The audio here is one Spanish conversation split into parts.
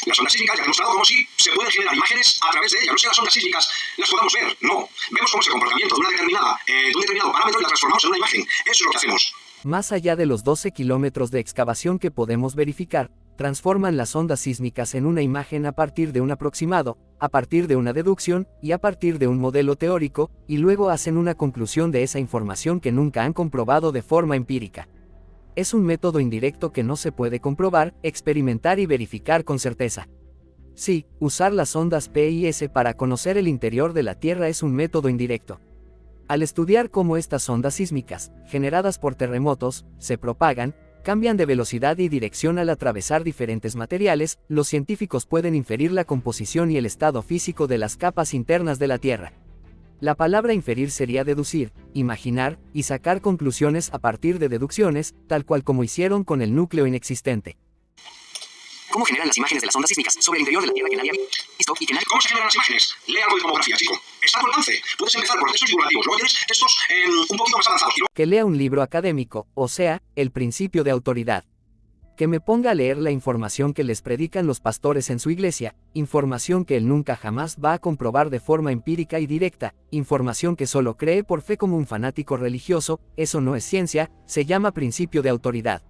Las ondas sísmicas ya han demostrado cómo sí se pueden generar imágenes a través de ellas. No es que las ondas sísmicas las podamos ver, no. Vemos cómo es el comportamiento de un determinado parámetro y la transformamos en una imagen. Eso es lo que hacemos. Más allá de los 12 kilómetros de excavación que podemos verificar, transforman las ondas sísmicas en una imagen a partir de un aproximado, a partir de una deducción y a partir de un modelo teórico, y luego hacen una conclusión de esa información que nunca han comprobado de forma empírica. Es un método indirecto que no se puede comprobar, experimentar y verificar con certeza. Sí, usar las ondas P y S para conocer el interior de la Tierra es un método indirecto. Al estudiar cómo estas ondas sísmicas, generadas por terremotos, se propagan, cambian de velocidad y dirección al atravesar diferentes materiales, los científicos pueden inferir la composición y el estado físico de las capas internas de la Tierra. La palabra inferir sería deducir, imaginar, y sacar conclusiones a partir de deducciones, tal cual como hicieron con el núcleo inexistente. ¿Cómo generan las imágenes de las ondas sísmicas sobre el interior de la Tierra que nadie había visto y que nadie... ¿Cómo se generan las imágenes? Lee algo de tomografía, chico. Está a tu alcance. Puedes empezar por textos divulgativos. Luego tienes textos un poquito más avanzados. Que lea un libro académico, o sea, el principio de autoridad. Que me ponga a leer la información que les predican los pastores en su iglesia, información que él nunca jamás va a comprobar de forma empírica y directa, información que solo cree por fe como un fanático religioso, eso no es ciencia, se llama principio de autoridad.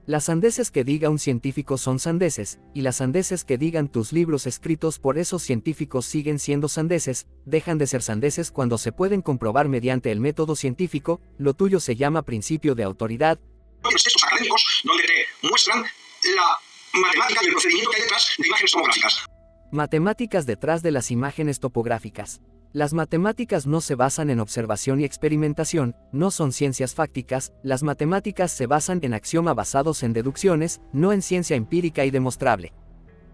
Las sandeces que diga un científico son sandeces, y las sandeces que digan tus libros escritos por esos científicos siguen siendo sandeces, dejan de ser sandeces cuando se pueden comprobar mediante el método científico, lo tuyo se llama principio de autoridad. Los textos académicos donde te muestran la matemática y el procedimiento que hay detrás de imágenes tomográficas. Matemáticas detrás de las imágenes topográficas. Las matemáticas no se basan en observación y experimentación, no son ciencias fácticas, las matemáticas se basan en axiomas basados en deducciones, no en ciencia empírica y demostrable.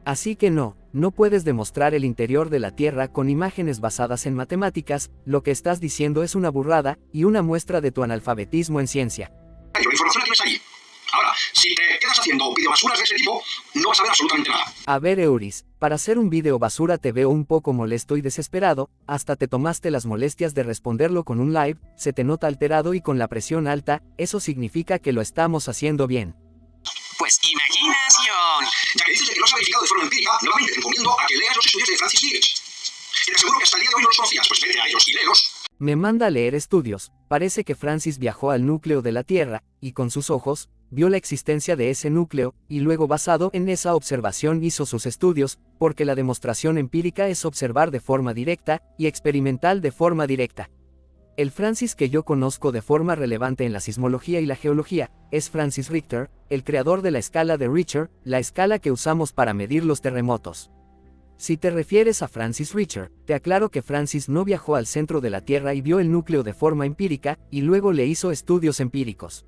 Así que no puedes demostrar el interior de la Tierra con imágenes basadas en matemáticas, lo que estás diciendo es una burrada, y una muestra de tu analfabetismo en ciencia. La información la tienes ahí. Ahora, si te quedas haciendo videobasuras de ese tipo, no vas a ver absolutamente nada. A ver, Euris, para hacer un video basura te veo un poco molesto y desesperado, hasta te tomaste las molestias de responderlo con un live, se te nota alterado y con la presión alta, eso significa que lo estamos haciendo bien. Pues imaginación. Ya que dices de que lo has verificado de forma empírica, nuevamente te encomiendo a que leas los estudios de Francis Birch. Y te aseguro que hasta el día de hoy no los conocías, pues vete a ellos y léelos. Me manda a leer estudios. Parece que Francis viajó al núcleo de la Tierra, y con sus ojos, vio la existencia de ese núcleo, y luego basado en esa observación hizo sus estudios, porque la demostración empírica es observar de forma directa, y experimental de forma directa. El Francis que yo conozco de forma relevante en la sismología y la geología, es Francis Richter, el creador de la escala de Richter, la escala que usamos para medir los terremotos. Si te refieres a Francis Richter, te aclaro que Francis no viajó al centro de la Tierra y vio el núcleo de forma empírica, y luego le hizo estudios empíricos.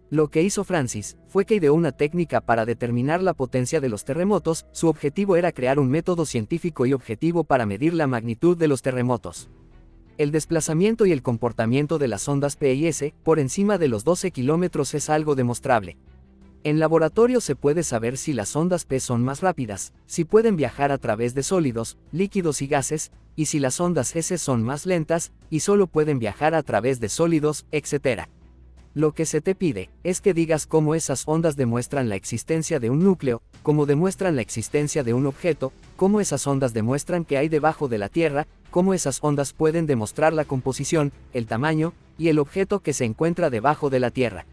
Lo que hizo Francis fue que ideó una técnica para determinar la potencia de los terremotos, su objetivo era crear un método científico y objetivo para medir la magnitud de los terremotos. El desplazamiento y el comportamiento de las ondas P y S, por encima de los 12 kilómetros es algo demostrable. En laboratorio se puede saber si las ondas P son más rápidas, si pueden viajar a través de sólidos, líquidos y gases, y si las ondas S son más lentas, y solo pueden viajar a través de sólidos, etc. Lo que se te pide es que digas cómo esas ondas demuestran la existencia de un núcleo, cómo demuestran la existencia de un objeto, cómo esas ondas demuestran que hay debajo de la Tierra, cómo esas ondas pueden demostrar la composición, el tamaño, y el objeto que se encuentra debajo de la Tierra.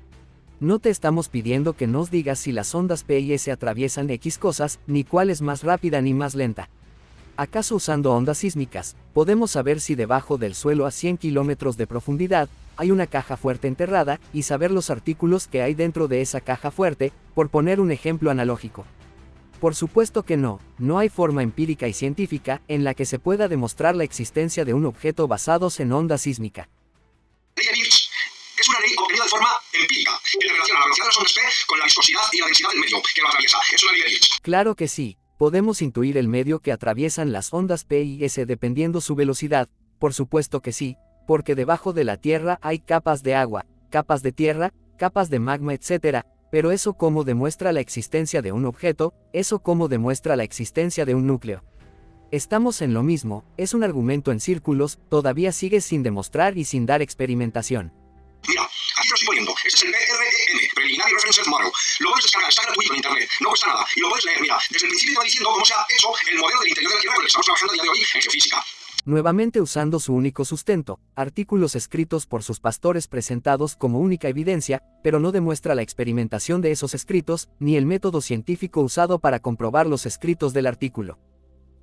No te estamos pidiendo que nos digas si las ondas P y S atraviesan X cosas, ni cuál es más rápida ni más lenta. ¿Acaso usando ondas sísmicas, podemos saber si debajo del suelo a 100 kilómetros de profundidad, hay una caja fuerte enterrada, y saber los artículos que hay dentro de esa caja fuerte, por poner un ejemplo analógico? Por supuesto que no hay forma empírica y científica en la que se pueda demostrar la existencia de un objeto basados en onda sísmica. Ley de Birch es una ley obtenida de forma empírica, que relaciona la velocidad de las ondas P con la viscosidad y la densidad del medio que lo atraviesa. Es una ley de Birch. Claro que sí, podemos intuir el medio que atraviesan las ondas P y S dependiendo su velocidad, por supuesto que sí, porque debajo de la Tierra hay capas de agua, capas de tierra, capas de magma, etc., pero eso cómo demuestra la existencia de un objeto, eso cómo demuestra la existencia de un núcleo. Estamos en lo mismo, es un argumento en círculos, todavía sigue sin demostrar y sin dar experimentación. Mira, aquí te lo estoy poniendo. Este es el PREM, Preliminary Reference Model. Lo puedes descargar, está gratuito en internet. No cuesta nada. Y lo puedes leer, mira. Desde el principio te va diciendo cómo se ha hecho el modelo del interior de la Tierra con el que estamos trabajando a día de hoy en geofísica. Nuevamente usando su único sustento, artículos escritos por sus pastores presentados como única evidencia, pero no demuestra la experimentación de esos escritos, ni el método científico usado para comprobar los escritos del artículo.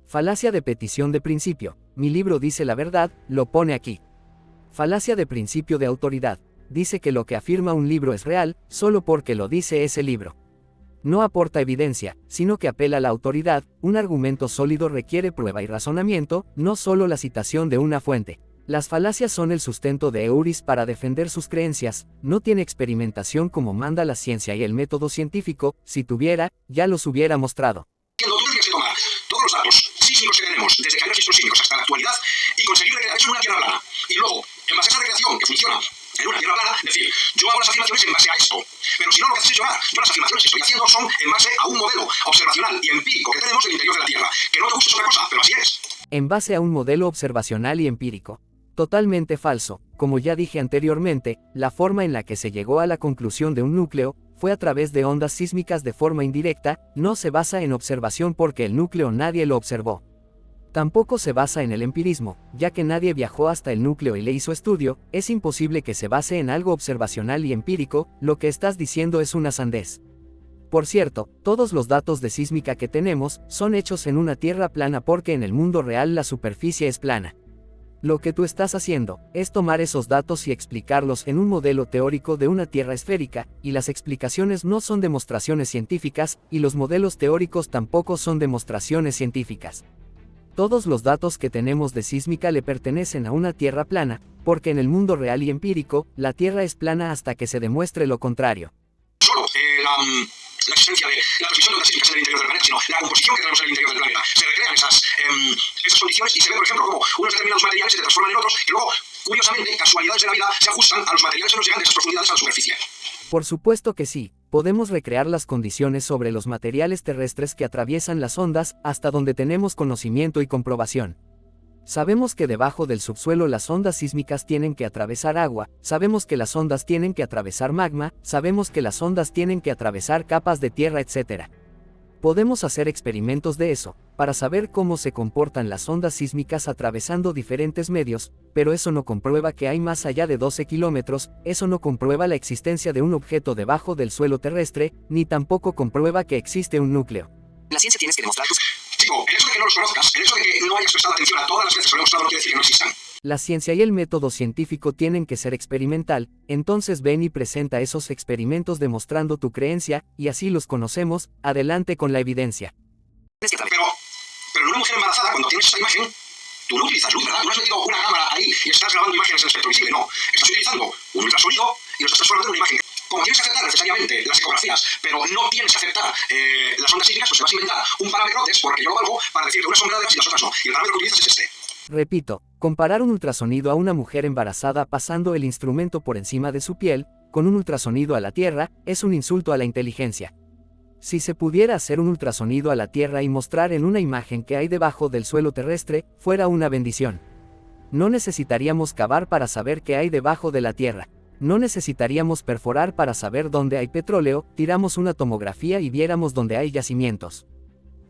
Falacia de petición de principio. Mi libro dice la verdad, lo pone aquí. Falacia de principio de autoridad. Dice que lo que afirma un libro es real, solo porque lo dice ese libro. No aporta evidencia, sino que apela a la autoridad. Un argumento sólido requiere prueba y razonamiento, no solo la citación de una fuente. Las falacias son el sustento de Euris para defender sus creencias, no tiene experimentación como manda la ciencia y el método científico, si tuviera, ya los hubiera mostrado. Tú tienes que tomar todos los datos sísmicos que tenemos, desde que hay registros sísmicos hasta la actualidad, y conseguir recrear eso en una Tierra plana. Y luego, en base a esa recreación que funciona en una Tierra plana, decir, yo hago las afirmaciones en base a esto. Pero si no, lo que haces es llorar. Yo las afirmaciones que estoy haciendo son en base a un modelo observacional y empírico que tenemos en el interior de la Tierra. Que no te guste es otra cosa, pero así es. En base a un modelo observacional y empírico. Totalmente falso. Como ya dije anteriormente, la forma en la que se llegó a la conclusión de un núcleo fue a través de ondas sísmicas de forma indirecta, no se basa en observación porque el núcleo nadie lo observó. Tampoco se basa en el empirismo, ya que nadie viajó hasta el núcleo y le hizo estudio, es imposible que se base en algo observacional y empírico, lo que estás diciendo es una sandez. Por cierto, todos los datos de sísmica que tenemos son hechos en una tierra plana porque en el mundo real la superficie es plana. Lo que tú estás haciendo es tomar esos datos y explicarlos en un modelo teórico de una tierra esférica, y las explicaciones no son demostraciones científicas, y los modelos teóricos tampoco son demostraciones científicas. Todos los datos que tenemos de sísmica le pertenecen a una tierra plana, porque en el mundo real y empírico, la tierra es plana hasta que se demuestre lo contrario. Solo la existencia de la transmisión de ondas sísmicas en el interior del planeta, sino la composición que tenemos en el interior del planeta. Se recrean esas condiciones y se ve, por ejemplo, cómo unos determinados materiales se transforman en otros, que luego, curiosamente, casualidades de la vida, se ajustan a los materiales que nos llegan de esas profundidades a la superficie. Por supuesto que sí, podemos recrear las condiciones sobre los materiales terrestres que atraviesan las ondas hasta donde tenemos conocimiento y comprobación. Sabemos que debajo del subsuelo las ondas sísmicas tienen que atravesar agua, sabemos que las ondas tienen que atravesar magma, sabemos que las ondas tienen que atravesar capas de tierra, etc. Podemos hacer experimentos de eso, para saber cómo se comportan las ondas sísmicas atravesando diferentes medios, pero eso no comprueba que hay más allá de 12 kilómetros, eso no comprueba la existencia de un objeto debajo del suelo terrestre, ni tampoco comprueba que existe un núcleo. La ciencia tienes que demostrar tus... Chico, el hecho de que no los conozcas, el hecho de que no hayas prestado atención a todas las veces que lo he mostrado no quiere decir que no existan. La ciencia y el método científico tienen que ser experimental, entonces ven y presenta esos experimentos demostrando tu creencia, y así los conocemos, adelante con la evidencia. Pero en una mujer embarazada, cuando tienes esta imagen, tú no utilizas luz, ¿verdad? Tú no has metido una cámara ahí y estás grabando imágenes en el espectro visible, no. Estás utilizando un ultrasonido y lo estás transformando en una imagen. Como tienes que aceptar necesariamente las ecografías, pero no tienes que aceptar las ondas sísmicas, pues te vas a inventar un parámetro de porque yo lo valgo para decir que una son verdaderas y las otras no. Y el parámetro que utilizas es este. Repito, comparar un ultrasonido a una mujer embarazada pasando el instrumento por encima de su piel, con un ultrasonido a la Tierra, es un insulto a la inteligencia. Si se pudiera hacer un ultrasonido a la Tierra y mostrar en una imagen que hay debajo del suelo terrestre, fuera una bendición. No necesitaríamos cavar para saber qué hay debajo de la Tierra. No necesitaríamos perforar para saber dónde hay petróleo, tiramos una tomografía y viéramos dónde hay yacimientos.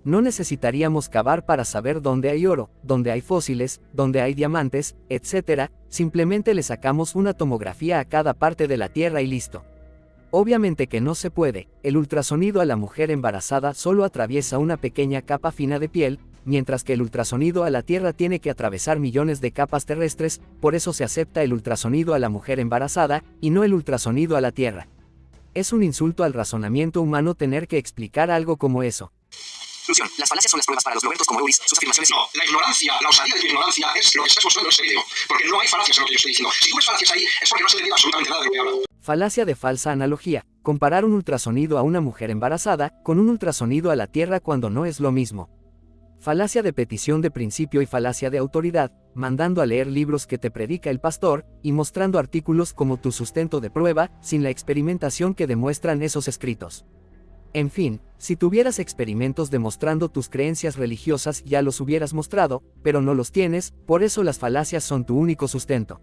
No necesitaríamos cavar para saber dónde hay oro, dónde hay fósiles, dónde hay diamantes, etc. Simplemente le sacamos una tomografía a cada parte de la Tierra y listo. Obviamente que no se puede, el ultrasonido a la mujer embarazada solo atraviesa una pequeña capa fina de piel, mientras que el ultrasonido a la Tierra tiene que atravesar millones de capas terrestres, por eso se acepta el ultrasonido a la mujer embarazada, y no el ultrasonido a la Tierra. Es un insulto al razonamiento humano tener que explicar algo como eso. Conclusión. Las falacias son las pruebas para los globéricos como Euris, sus afirmaciones... No, la ignorancia, la osadía de tu ignorancia es lo que estás mostrando en este vídeo. Porque no hay falacias en lo que yo estoy diciendo. Si tú ves falacias ahí, es porque no has entendido absolutamente nada de lo que he hablado. Falacia de falsa analogía. Comparar un ultrasonido a una mujer embarazada con un ultrasonido a la Tierra cuando no es lo mismo. Falacia de petición de principio y falacia de autoridad, mandando a leer libros que te predica el pastor, y mostrando artículos como tu sustento de prueba, sin la experimentación que demuestran esos escritos. En fin, si tuvieras experimentos demostrando tus creencias religiosas ya los hubieras mostrado, pero no los tienes, por eso las falacias son tu único sustento.